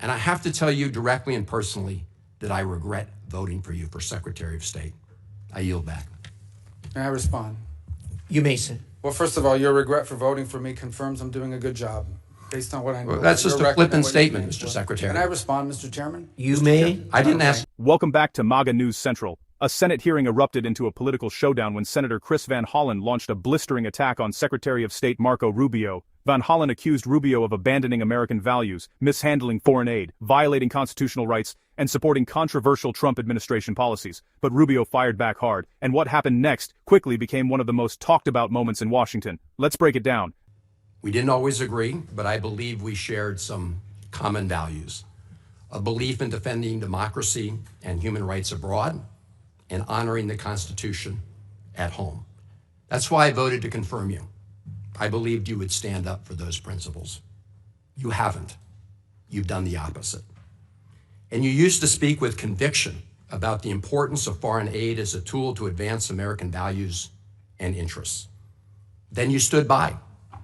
And I have to tell you directly and personally that I regret voting for you for Secretary of State. I yield back. May I respond? You may, sir. Well, first of all, your regret for voting for me confirms I'm doing a good job, based on what I know. Well, that's just a flippant statement, Mr. Secretary. Can I respond, Mr. Chairman? You may. I didn't ask. Welcome back to MAGA News Central. A Senate hearing erupted into a political showdown when Senator Chris Van Hollen launched a blistering attack on Secretary of State Marco Rubio. Van Hollen accused Rubio of abandoning American values, mishandling foreign aid, violating constitutional rights, and supporting controversial Trump administration policies. But Rubio fired back hard, and what happened next quickly became one of the most talked about moments in Washington. Let's break it down. We didn't always agree, but I believe we shared some common values. A belief in defending democracy and human rights abroad, and honoring the Constitution at home. That's why I voted to confirm you. I believed you would stand up for those principles. You haven't. You've done the opposite. And you used to speak with conviction about the importance of foreign aid as a tool to advance American values and interests. Then you stood by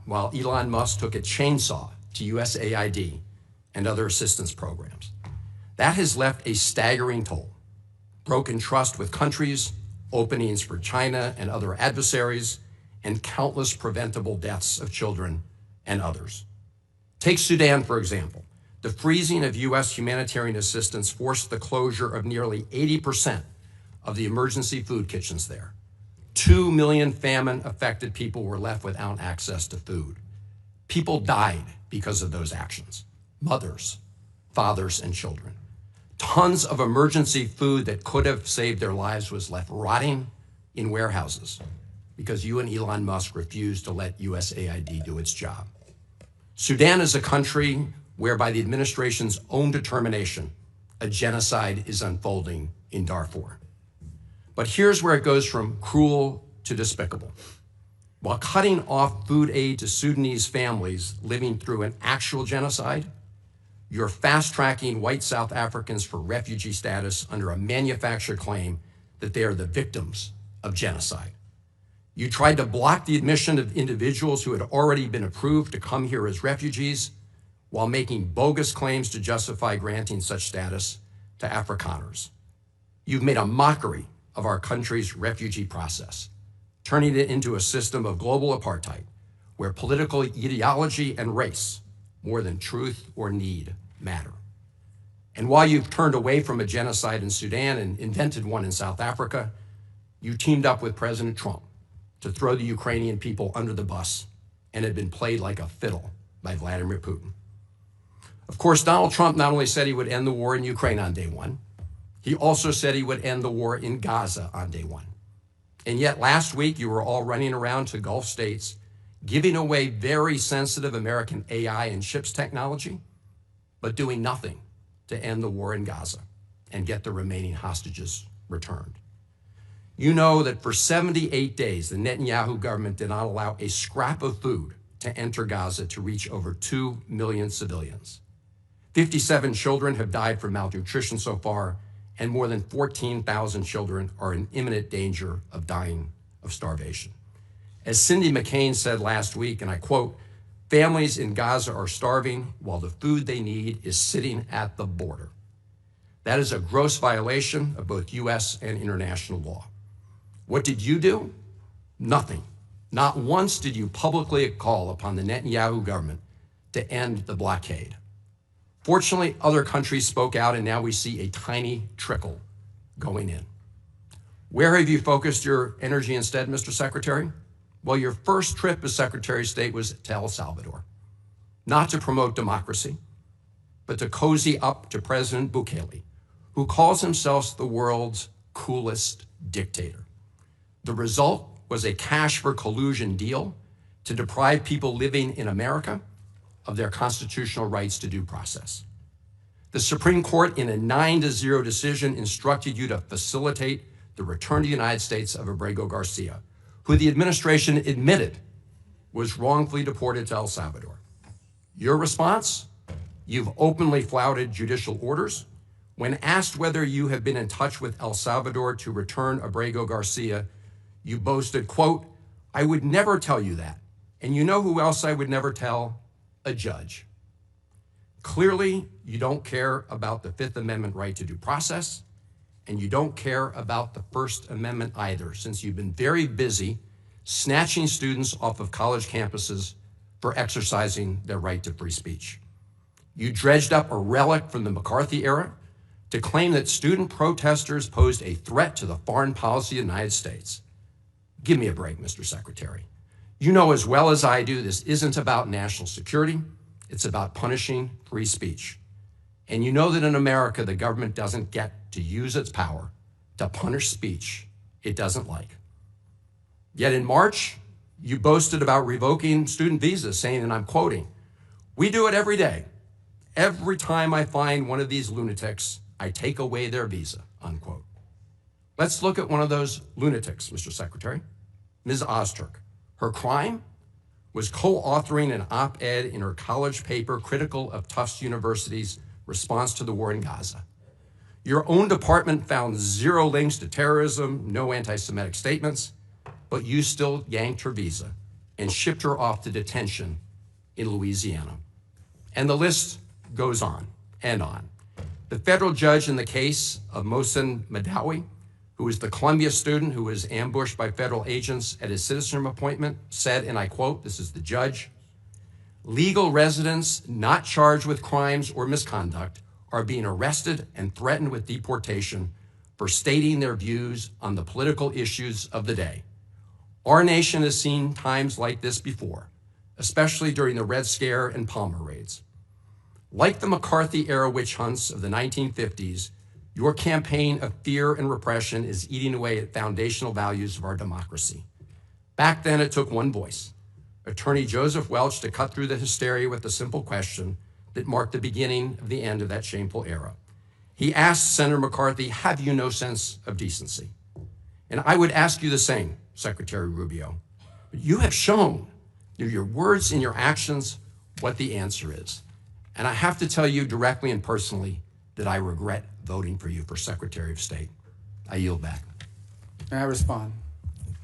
while Elon Musk took a chainsaw to USAID and other assistance programs. That has left a staggering toll. Broken trust with countries, openings for China and other adversaries, and countless preventable deaths of children and others. Take Sudan, for example. The freezing of U.S. humanitarian assistance forced the closure of nearly 80% of the emergency food kitchens there. 2 million famine-affected people were left without access to food. People died because of those actions. Mothers, fathers, and children. Tons of emergency food that could have saved their lives was left rotting in warehouses because you and Elon Musk refused to let USAID do its job. Sudan is a country where, by the administration's own determination, a genocide is unfolding in Darfur. But here's where it goes from cruel to despicable. While cutting off food aid to Sudanese families living through an actual genocide, you're fast-tracking white South Africans for refugee status under a manufactured claim that they are the victims of genocide. You tried to block the admission of individuals who had already been approved to come here as refugees while making bogus claims to justify granting such status to Afrikaners. You've made a mockery of our country's refugee process, turning it into a system of global apartheid where political ideology and race, more than truth or need, matter. And while you've turned away from a genocide in Sudan and invented one in South Africa, you teamed up with President Trump to throw the Ukrainian people under the bus and had been played like a fiddle by Vladimir Putin. Of course, Donald Trump not only said he would end the war in Ukraine on day one, he also said he would end the war in Gaza on day one. And yet last week, you were all running around to Gulf states, giving away very sensitive American AI and chips technology, but doing nothing to end the war in Gaza and get the remaining hostages returned. You know that for 78 days, the Netanyahu government did not allow a scrap of food to enter Gaza to reach over 2 million civilians. 57 children have died from malnutrition so far, and more than 14,000 children are in imminent danger of dying of starvation. As Cindy McCain said last week, and I quote, "Families in Gaza are starving while the food they need is sitting at the border." That is a gross violation of both U.S. and international law. What did you do? Nothing. Not once did you publicly call upon the Netanyahu government to end the blockade. Fortunately, other countries spoke out, and now we see a tiny trickle going in. Where have you focused your energy instead, Mr. Secretary? Well, your first trip as Secretary of State was to El Salvador, not to promote democracy, but to cozy up to President Bukele, who calls himself the world's coolest dictator. The result was a cash for collusion deal to deprive people living in America of their constitutional rights to due process. The Supreme Court, in a 9-0 decision, instructed you to facilitate the return to the United States of Abrego Garcia, who the administration admitted was wrongfully deported to El Salvador. Your response? You've openly flouted judicial orders. When asked whether you have been in touch with El Salvador to return Abrego Garcia, you boasted, quote, "I would never tell you that. And you know who else I would never tell? A judge." Clearly, you don't care about the Fifth Amendment right to due process, and you don't care about the First Amendment either, since you've been very busy snatching students off of college campuses for exercising their right to free speech. You dredged up a relic from the McCarthy era to claim that student protesters posed a threat to the foreign policy of the United States. Give me a break, Mr. Secretary. You know as well as I do this isn't about national security, it's about punishing free speech. And you know that in America, the government doesn't get to use its power to punish speech it doesn't like. Yet in March, you boasted about revoking student visas, saying, and I'm quoting, "We do it every day. Every time I find one of these lunatics, I take away their visa," unquote. Let's look at one of those lunatics, Mr. Secretary, Ms. Ozturk. Her crime was co-authoring an op-ed in her college paper critical of Tufts University's response to the war in Gaza. Your own department found zero links to terrorism, no anti-Semitic statements, but you still yanked her visa and shipped her off to detention in Louisiana. And the list goes on and on. The federal judge in the case of Mohsen Madawi, who is the Columbia student who was ambushed by federal agents at his citizenship appointment, said, and I quote, this is the judge, "Legal residents not charged with crimes or misconduct are being arrested and threatened with deportation for stating their views on the political issues of the day. Our nation has seen times like this before, especially during the Red Scare and Palmer raids. Like the McCarthy-era witch hunts of the 1950s, your campaign of fear and repression is eating away at foundational values of our democracy. Back then, it took one voice, Attorney Joseph Welch, to cut through the hysteria with the simple question that marked the beginning of the end of that shameful era. He asked Senator McCarthy, have you no sense of decency? And I would ask you the same, Secretary Rubio. But you have shown through your words and your actions what the answer is. And I have to tell you directly and personally that I regret voting for you for Secretary of State. I yield back. May I respond?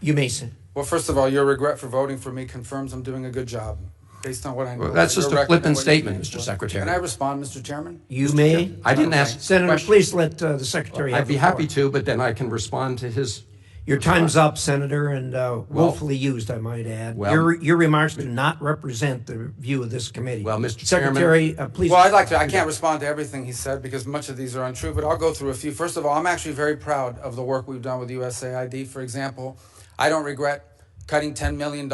You may, sir. Well, first of all, your regret for voting for me confirms I'm doing a good job, based on what I know. Well, that's just Your a record flippant and what you statement, stand Mr. for. Secretary. Can I respond, Mr. Chairman? You may. I didn't ask Senator, questions. please let the secretary have I'd be the floor. happy to, but then I can respond to his. Your time's up, Senator, and woefully used, I might add. Well- your remarks do not represent the view of this committee. Well, Mr. Secretary, please. Well, I'd like to. I can't respond to everything he said because much of these are untrue, but I'll go through a few. First of all, I'm actually very proud of the work we've done with USAID. For example, I don't regret cutting $10 million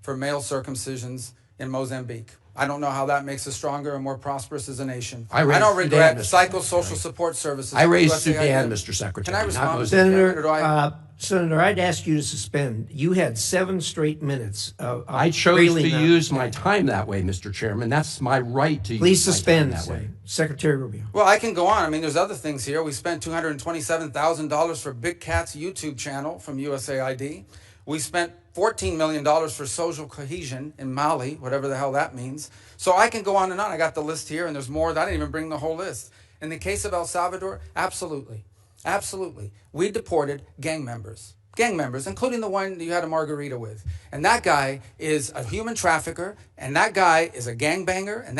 for male circumcisions in Mozambique. I don't know how that makes us stronger and more prosperous as a nation. I raised don't regret Sudan, Mr. psychosocial support services. I for raised USAID. Sudan, Mr. Secretary. Can I not respond? Mozambique. Senator, I'd ask you to suspend. You had 7 straight minutes of I chose to railing that. use my time that way, Mr. Chairman. That's my right to Please use suspend, my time that way. Secretary Rubio. Well, I can go on. I mean, there's other things here. We spent $227,000 for Big Cat's YouTube channel from USAID. We spent $14 million for social cohesion in Mali, whatever the hell that means. So I can go on and on. I got the list here, and there's more. I didn't even bring the whole list. In the case of El Salvador, absolutely. Absolutely. We deported gang members, including the one you had a margarita with. And that guy is a human trafficker, and that guy is a gangbanger, and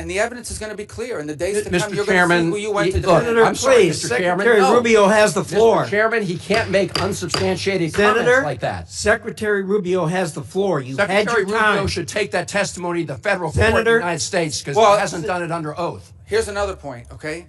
the evidence is going to be clear. In the days to come, Mr. you're Chairman, going to see who you went to look, defend. Senator, I'm sorry, please, Mr. Chairman. Secretary No. Rubio has the floor. Mr. Chairman, he can't make unsubstantiated Senator, comments like that. Secretary Rubio has the floor. You had Secretary your time. Rubio should take that testimony to the federal court in the Senator- United States because Well, he hasn't done it under oath. Here's another point, okay?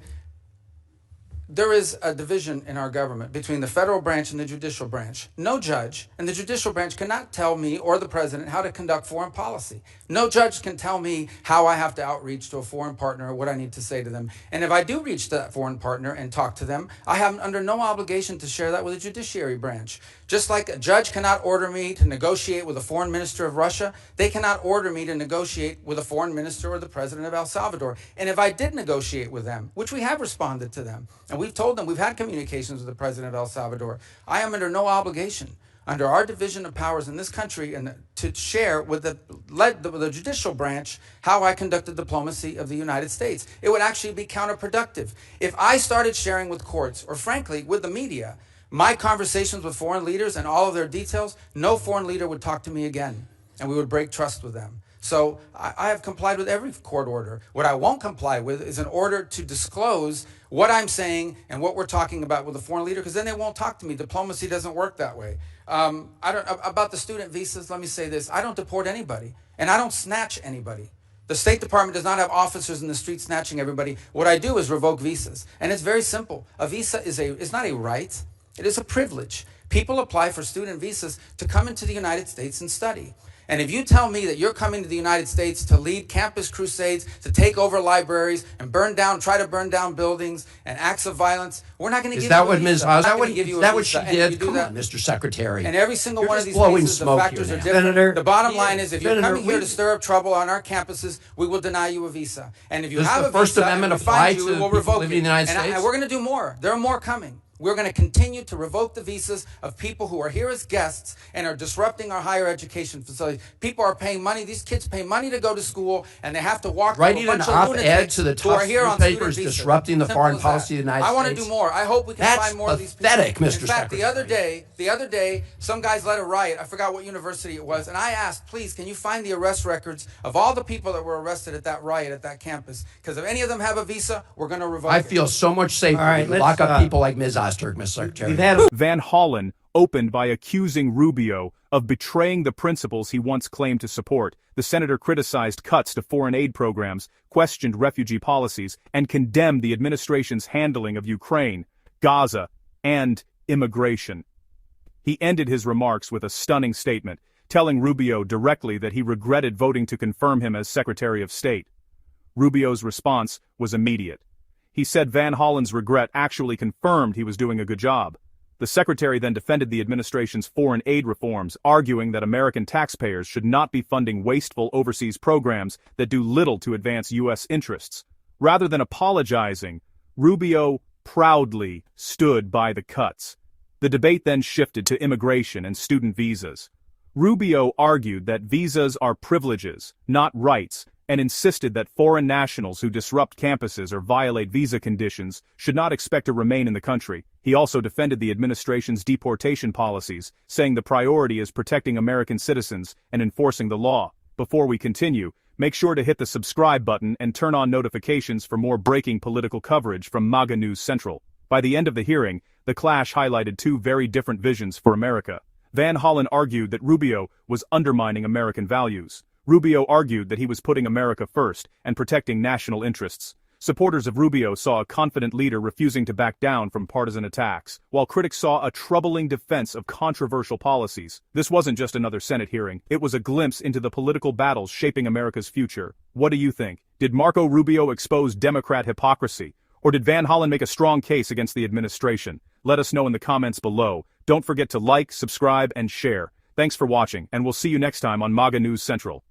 There is a division in our government between the federal branch and the judicial branch. No judge in the judicial branch cannot tell me or the president how to conduct foreign policy. No judge can tell me how I have to outreach to a foreign partner or what I need to say to them. And if I do reach that foreign partner and talk to them, I am under no obligation to share that with the judiciary branch. Just like a judge cannot order me to negotiate with a foreign minister of Russia, they cannot order me to negotiate with a foreign minister or the president of El Salvador. And if I did negotiate with them, which we have responded to them, and we've told them, we've had communications with the president of El Salvador, I am under no obligation under our division of powers in this country and to share with the judicial branch how I conduct the diplomacy of the United States. It would actually be counterproductive. If I started sharing with courts, or frankly, with the media, my conversations with foreign leaders and all of their details, no foreign leader would talk to me again, and we would break trust with them. So I have complied with every court order. What I won't comply with is an order to disclose what I'm saying and what we're talking about with a foreign leader, because then they won't talk to me. Diplomacy doesn't work that way. About the student visas, let me say this. I don't deport anybody, and I don't snatch anybody. The State Department does not have officers in the street snatching everybody. What I do is revoke visas. And it's very simple. A visa is not a right. It is a privilege. People apply for student visas to come into the United States and study. And if you tell me that you're coming to the United States to lead campus crusades, to take over libraries and try to burn down buildings and acts of violence, we're not going to give you a visa. Is that what she did? Come on, Mr. Secretary. And every single one of these blowing cases, the smoke factors here are now. different. Senator, the bottom line is, if you're Senator, coming here to stir up trouble on our campuses, we will deny you a visa. And if you Does have the a First visa, Amendment and we apply find to you, we will people revoke living in it. the United And States? we're going to do more. There are more coming. We're going to continue to revoke the visas of people who are here as guests and are disrupting our higher education facilities. People are paying money. These kids pay money to go to school, and they have to walk Writing through a an bunch of op-ed lunatics to the who are tough here on student newspapers visas. disrupting the Simple foreign as policy that. of the United I want to States. do more. I hope we can That's find more of these people. pathetic, Mr. In fact, the Secretary. other day, some guys led a riot. I forgot what university it was, and I asked, please, can you find the arrest records of all the people that were arrested at that riot at that campus? Because if any of them have a visa, we're going to revoke it. I feel so much safer All right, when you lock let's, up people like Ms. Osterg, Mr. Secretary. We've had Van Hollen opened by accusing Rubio of betraying the principles he once claimed to support. The senator criticized cuts to foreign aid programs, questioned refugee policies, and condemned the administration's handling of Ukraine, Gaza, and immigration. He ended his remarks with a stunning statement, telling Rubio directly that he regretted voting to confirm him as Secretary of State. Rubio's response was immediate. He said Van Hollen's regret actually confirmed he was doing a good job. The secretary then defended the administration's foreign aid reforms, arguing that American taxpayers should not be funding wasteful overseas programs that do little to advance U.S. interests. Rather than apologizing, Rubio proudly stood by the cuts. The debate then shifted to immigration and student visas. Rubio argued that visas are privileges, not rights, and insisted that foreign nationals who disrupt campuses or violate visa conditions should not expect to remain in the country. He also defended the administration's deportation policies, saying the priority is protecting American citizens and enforcing the law. Before we continue, make sure to hit the subscribe button and turn on notifications for more breaking political coverage from MAGA News Central. By the end of the hearing, the clash highlighted two very different visions for America. Van Hollen argued that Rubio was undermining American values. Rubio argued that he was putting America first and protecting national interests. Supporters of Rubio saw a confident leader refusing to back down from partisan attacks, while critics saw a troubling defense of controversial policies. This wasn't just another Senate hearing, it was a glimpse into the political battles shaping America's future. What do you think? Did Marco Rubio expose Democrat hypocrisy? Or did Van Hollen make a strong case against the administration? Let us know in the comments below. Don't forget to like, subscribe, and share. Thanks for watching, and we'll see you next time on MAGA News Central.